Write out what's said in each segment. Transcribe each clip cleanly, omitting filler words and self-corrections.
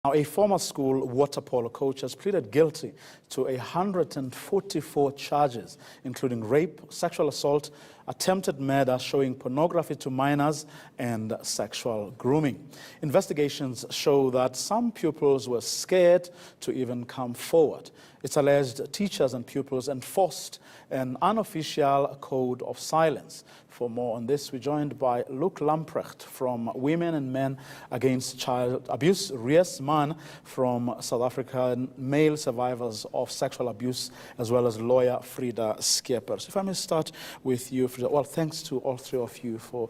Now, a former school water polo coach has pleaded guilty to 144 charges, including rape, sexual assault, attempted murder, showing pornography to minors, and sexual grooming. Investigations show that some pupils were scared to even come forward. It's alleged teachers and pupils enforced an unofficial code of silence. For more on this, we're joined by Lamprecht from Women and Men Against Child Abuse, Rees, Mann from South African Male Survivors of Sexual Abuse, as well as lawyer Frieda Scheepers. If I may start with you, Frieda. Well, thanks to all three of you for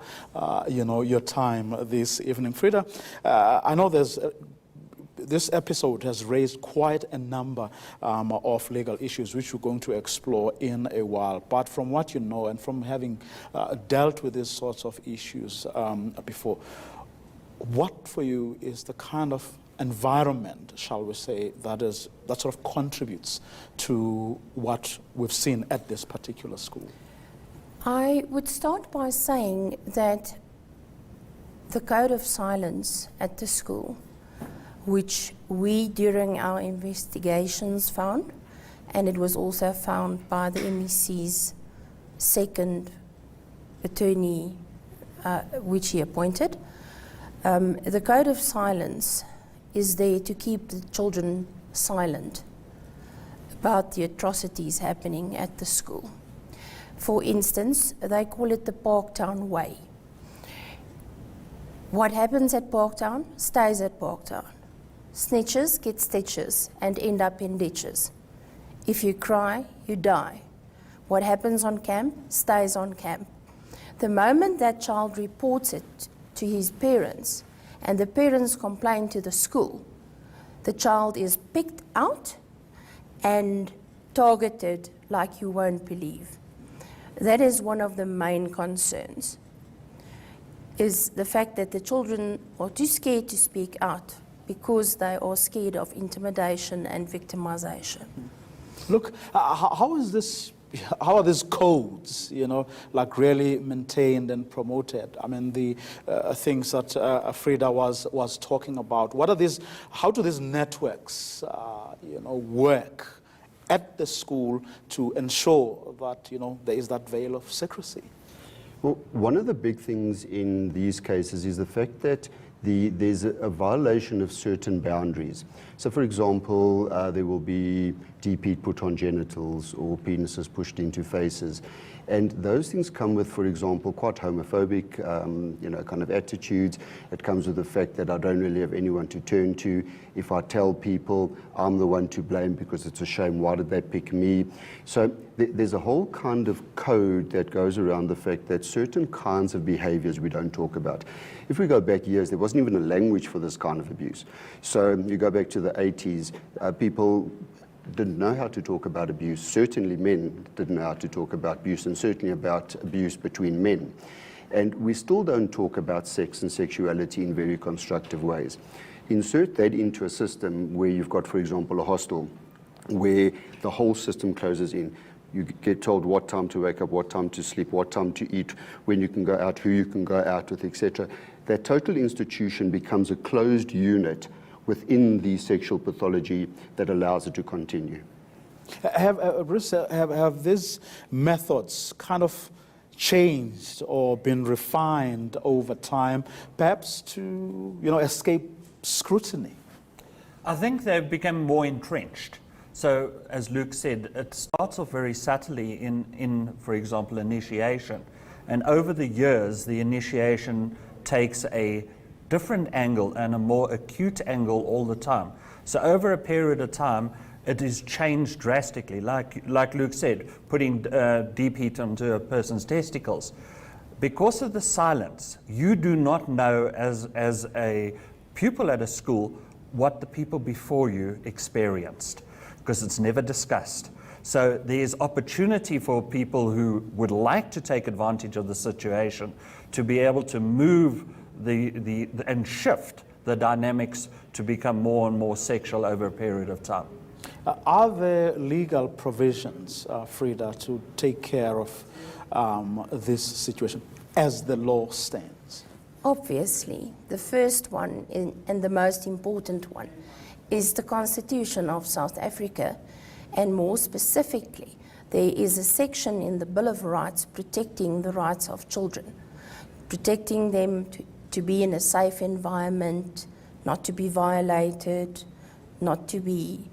your time this evening. Frieda, I know this episode has raised quite a number of legal issues, which we're going to explore in a while. But from what you know, and from having dealt with these sorts of issues before, what for you is the kind of environment, shall we say, that sort of contributes to what we've seen at this particular school? I would start by saying that the code of silence at the school, which we during our investigations found, and it was also found by the MEC's second attorney, which he appointed. The code of silence is there to keep the children silent about the atrocities happening at the school. For instance, they call it the Parktown way. What happens at Parktown stays at Parktown. Snitches get stitches and end up in ditches. If you cry, you die. What happens on camp stays on camp. The moment that child reports it to his parents and the parents complain to the school, the child is picked out and targeted like you won't believe. That is one of the main concerns, is the fact that the children are too scared to speak out because they are scared of intimidation and victimization. Look, how are these codes, like really maintained and promoted? I mean, the things that Frieda was talking about. What are these? How do these networks, work at the school to ensure that there is that veil of secrecy? Well, one of the big things in these cases is the fact that there's a violation of certain boundaries. So, for example, there will be DP put on genitals or penises pushed into faces. And those things come with, for example, quite homophobic, kind of attitudes. It comes with the fact that I don't really have anyone to turn to. If I tell people, I'm the one to blame because it's a shame, why did they pick me? So there's a whole kind of code that goes around the fact that certain kinds of behaviors we don't talk about. If we go back years, there wasn't even a language for this kind of abuse. So you go back to the 80s, people didn't know how to talk about abuse. Certainly men didn't know how to talk about abuse, and certainly about abuse between men. And we still don't talk about sex and sexuality in very constructive ways. Insert that into a system where you've got, for example, a hostel, where the whole system closes in. You get told what time to wake up, what time to sleep, what time to eat, when you can go out, who you can go out with, etc. That total institution becomes a closed unit within the sexual pathology that allows it to continue. Have these methods kind of changed or been refined over time, perhaps to escape scrutiny? I think they've become more entrenched. So, as Luke said, it starts off very subtly in, for example, initiation. And over the years, the initiation takes a different angle and a more acute angle all the time. So over a period of time, it is changed drastically. Like Luke said, putting deep heat onto a person's testicles. Because of the silence, you do not know as a pupil at a school what the people before you experienced, because it's never discussed. So there's opportunity for people who would like to take advantage of the situation to be able to move and shift the dynamics to become more and more sexual over a period of time. Are there legal provisions, Frieda, to take care of this situation as the law stands? Obviously, the first one and the most important one is the Constitution of South Africa, and more specifically, there is a section in the Bill of Rights protecting the rights of children, protecting them to be in a safe environment, not to be violated, not to be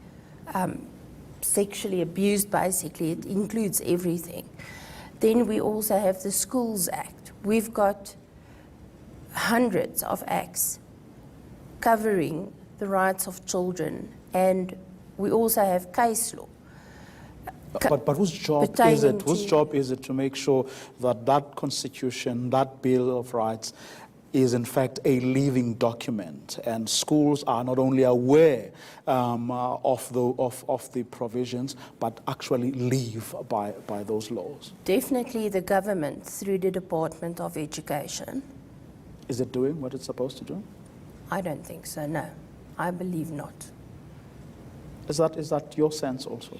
sexually abused, basically. It includes everything. Then we also have the Schools Act. We've got hundreds of acts covering the rights of children, and we also have case law. But whose job is it? Whose job is it to make sure that that Constitution, that Bill of Rights, is in fact a living document, and schools are not only aware of the provisions, but actually live by those laws? Definitely the government through the Department of Education. Is it doing what it's supposed to do? I don't think so, no. I believe not. Is that your sense also?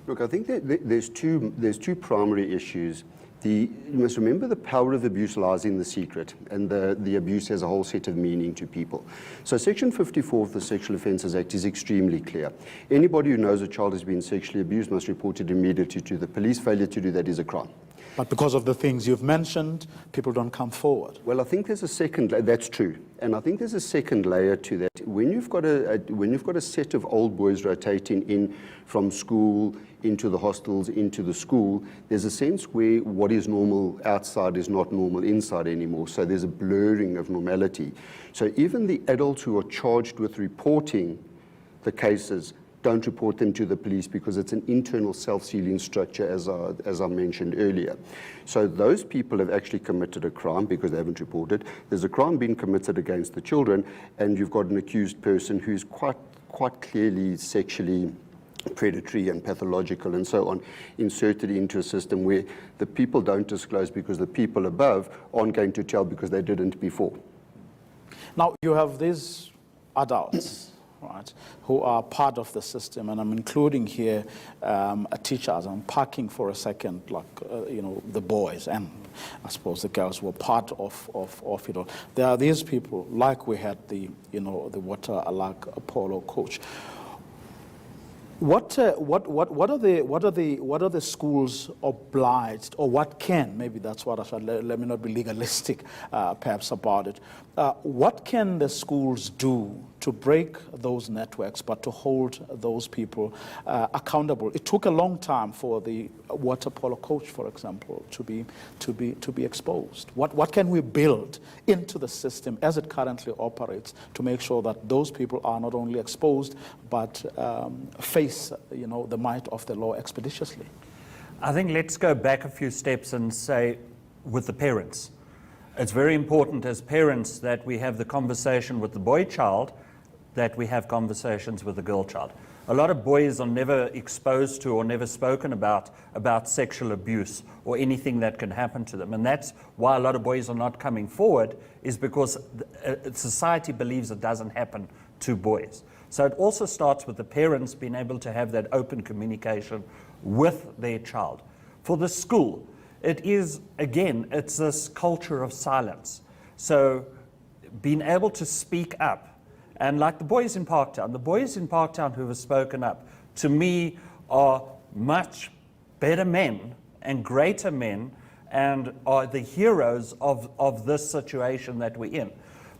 Look, I think that there's two primary issues. You must remember the power of abuse lies in the secret, and the abuse has a whole set of meaning to people. So Section 54 of the Sexual Offences Act is extremely clear. Anybody who knows a child has been sexually abused must report it immediately to the police. Failure to do that is a crime. But because of the things you've mentioned, people don't come forward. Well, I think there's a second. That's true, and I think there's a second layer to that. When you've got a set of old boys rotating in from school into the hostels, into the school, there's a sense where what is normal outside is not normal inside anymore. So there's a blurring of normality. So even the adults who are charged with reporting the cases don't report them to the police because it's an internal self-sealing structure, as I mentioned earlier. So those people have actually committed a crime because they haven't reported. There's a crime being committed against the children, and you've got an accused person who's quite clearly sexually predatory and pathological and so on, inserted into a system where the people don't disclose because the people above aren't going to tell because they didn't before. Now, you have these adults, right, who are part of the system, and I'm including here teachers. I'm parking for a second, like, the boys and I suppose the girls were part of it all. There are these people, like we had the water polo coach. What are the schools obliged, or what can, maybe that's what I should, let me not be legalistic perhaps about it. What can the schools do to break those networks, but to hold those people accountable? It took a long time for the water polo coach, for example, to be exposed. What can we build into the system as it currently operates to make sure that those people are not only exposed, but face the might of the law expeditiously? I think let's go back a few steps and say, with the parents. It's very important as parents that we have the conversation with the boy child, that we have conversations with the girl child. A lot of boys are never exposed to or never spoken about sexual abuse or anything that can happen to them. And that's why a lot of boys are not coming forward, is because society believes it doesn't happen to boys. So it also starts with the parents being able to have that open communication with their child. For the school, it is, again, it's this culture of silence. So being able to speak up, and like the boys in Parktown who have spoken up, to me are much better men and greater men, and are the heroes of this situation that we're in.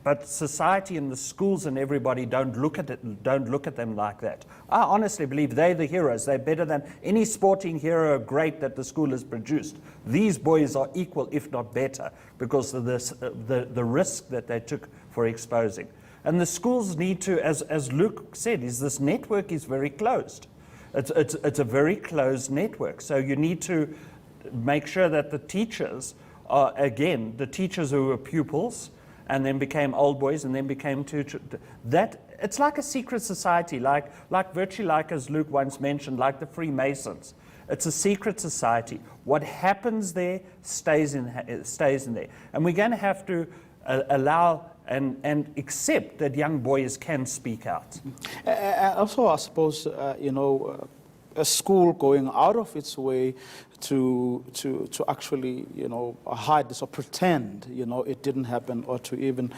But society and the schools and everybody don't look at them like that. I honestly believe they're the heroes. They're better than any sporting hero great that the school has produced. These boys are equal, if not better, because of this, the risk that they took for exposing. And the schools need to, as Luke said, this network is very closed. It's a very closed network. So you need to make sure that the teachers are, again, the teachers who are pupils, and then became old boys, and then became that. It's like a secret society, virtually like, as Luke once mentioned, like the Freemasons. It's a secret society. What happens there stays in there, and we're going to have to allow and accept that young boys can speak out. Also, I suppose a school going out of its way to actually, hide this or pretend, it didn't happen, or to even,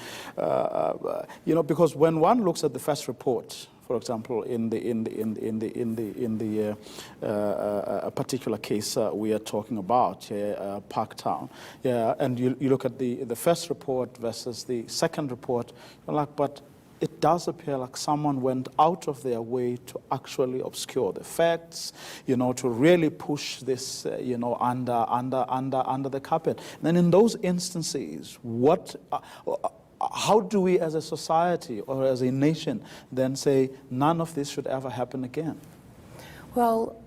because when one looks at the first report, for example, in the particular case we are talking about, Parktown, and you look at the first report versus the second report, you're like, but it does appear like someone went out of their way to actually obscure the facts, to really push this, under the carpet. And then in those instances, how do we as a society or as a nation then say none of this should ever happen again? Well,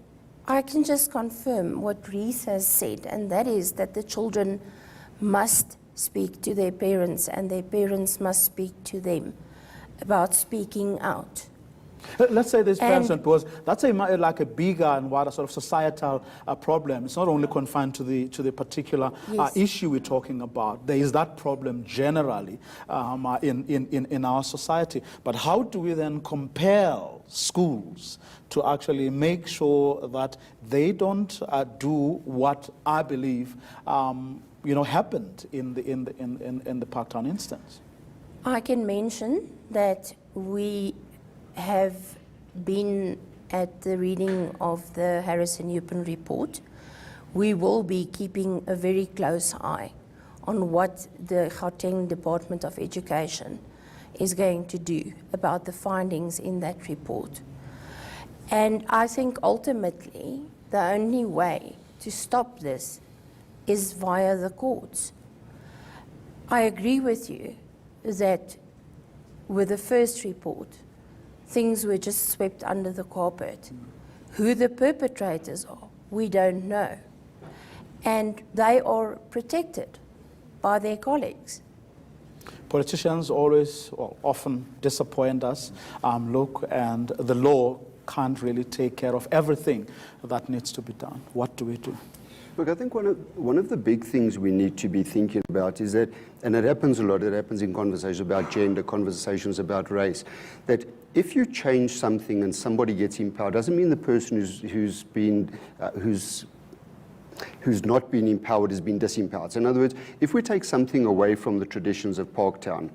I can just confirm what Rees has said, and that is that the children must speak to their parents and their parents must speak to them about speaking out. Let's say this person, because that's like a bigger and wider sort of societal problem. It's not only confined to the particular issue we're talking about. There is that problem generally in our society. But how do we then compel schools to actually make sure that they don't do what I believe happened in the Parktown instance? I can mention that we have been at the reading of the Harrison-Eupen report. We will be keeping a very close eye on what the Gauteng Department of Education is going to do about the findings in that report. And I think ultimately the only way to stop this is via the courts. I agree with you that with the first report, things were just swept under the carpet. Who the perpetrators are, we don't know. And they are protected by their colleagues. Politicians always, or often disappoint us, and the law can't really take care of everything that needs to be done. What do we do? Look, I think one of the big things we need to be thinking about is that, and it happens a lot, it happens in conversations about gender, conversations about race, that if you change something and somebody gets empowered, doesn't mean the person who's not been empowered has been disempowered. So in other words, if we take something away from the traditions of Parktown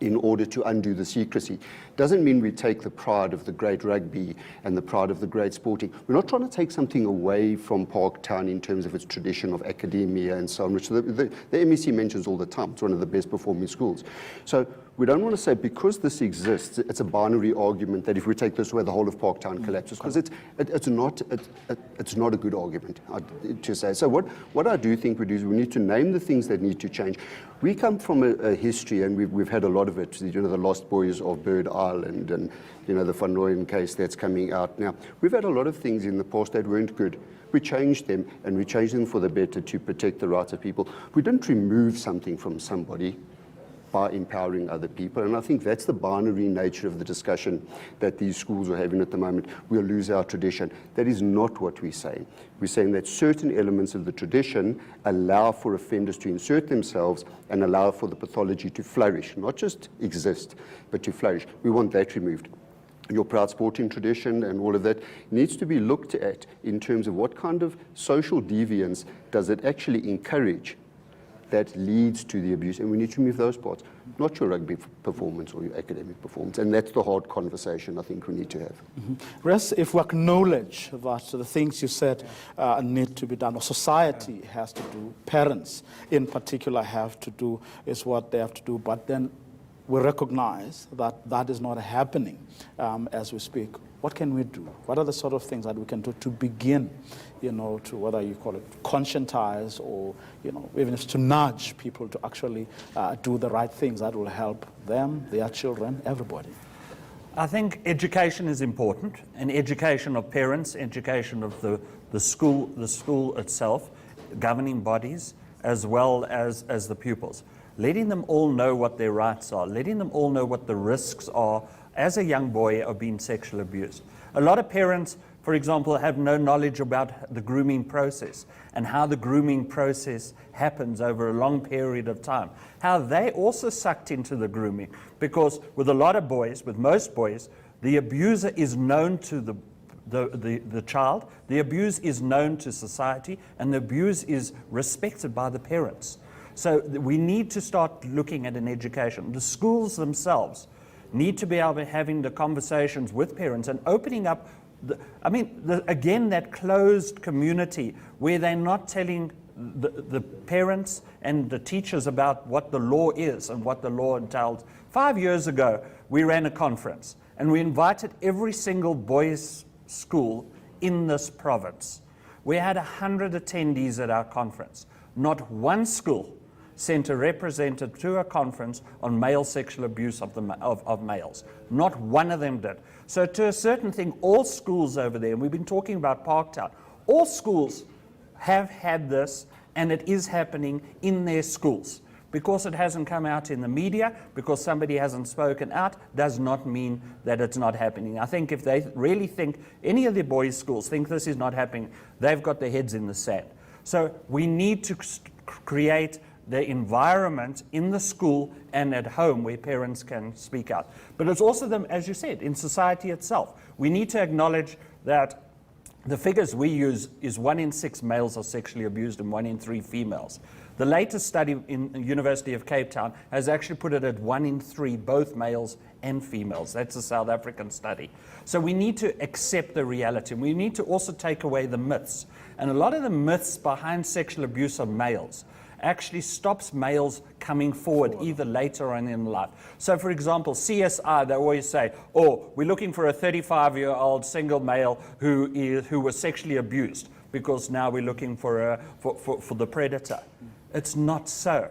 in order to undo the secrecy, doesn't mean we take the pride of the great rugby and the pride of the great sporting. We're not trying to take something away from Parktown in terms of its tradition of academia and so on, which the MEC mentions all the time. It's one of the best performing schools. So we don't want to say because this exists, it's a binary argument that if we take this away, the whole of Parktown collapses, because it's not a good argument to say. So what I do think we do is we need to name the things that need to change. We come from a history, and we've had a lot of it, the Lost Boys of Bird Island and the Van Nooyen case that's coming out now. We've had a lot of things in the past that weren't good. We changed them, and we changed them for the better to protect the rights of people. We didn't remove something from somebody by empowering other people. And I think that's the binary nature of the discussion that these schools are having at the moment. We'll lose our tradition. That is not what we're saying. We're saying that certain elements of the tradition allow for offenders to insert themselves and allow for the pathology to flourish, not just exist, but to flourish. We want that removed. Your proud sporting tradition and all of that needs to be looked at in terms of what kind of social deviance does it actually encourage that leads to the abuse, and we need to remove those parts, not your rugby performance or your academic performance. And that's the hard conversation I think we need to have. Mm-hmm. Rees, if we acknowledge that the things you said need to be done, or society has to do, parents in particular have to do, is what they have to do, but then we recognize that that is not happening as we speak. What can we do? What are the sort of things that we can do to begin, to whether you call it conscientize or, even if it's to nudge people to actually do the right things that will help them, their children, everybody? I think education is important, and education of parents, education of the school itself, governing bodies, as well as the pupils. Letting them all know what their rights are, letting them all know what the risks are as a young boy of being sexually abused. A lot of parents, for example, have no knowledge about the grooming process and how the grooming process happens over a long period of time. How they also sucked into the grooming, because with a lot of boys, with most boys, the abuser is known to the child. The abuse is known to society, and the abuse is respected by the parents. So we need to start looking at an education. The schools themselves need to be able to having the conversations with parents and opening up, again, that closed community where they're not telling the parents and the teachers about what the law is and what the law entails. 5 years ago, we ran a conference, and we invited every single boys' school in this province. We had 100 attendees at our conference. Not one school sent a representative to a conference on male sexual abuse of males. Not one of them did. So to a certain thing, all schools over there, and we've been talking about Parktown, all schools have had this, and it is happening in their schools. Because it hasn't come out in the media, because somebody hasn't spoken out, does not mean that it's not happening. I think if they really think, any of the boys' schools think this is not happening, they've got their heads in the sand. So we need to create the environment in the school and at home where parents can speak out. But it's also, as you said, in society itself. We need to acknowledge that the figures we use is 1 in 6 males are sexually abused and 1 in 3 females. The latest study in the University of Cape Town has actually put it at 1 in 3, both males and females. That's a South African study. So we need to accept the reality. We need to also take away the myths. And a lot of the myths behind sexual abuse of males actually stops males coming forward either later on in life. So for example, CSI, they always say, oh, we're looking for a 35-year-old single male who was sexually abused because now we're looking for the predator. It's not so.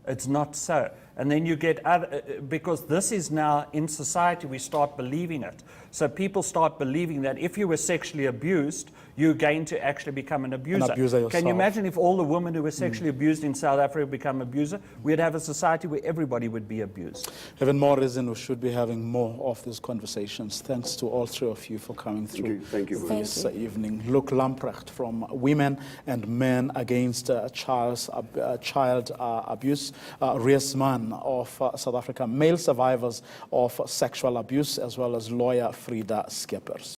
It's not so. And then you get other, because this is now in society, we start believing it. So people start believing that if you were sexually abused, you're going to actually become an abuser. An abuser yourself. Can you imagine if all the women who were sexually abused in South Africa become abuser? We'd have a society where everybody would be abused. Even more reason we should be having more of these conversations. Thanks to all three of you for coming through. Thank you. This evening. Luke Lamprecht from Women and Men Against Child Abuse. Rees Mann of South Africa, Male Survivors of Sexual Abuse, as well as lawyer Frieda Scheepers.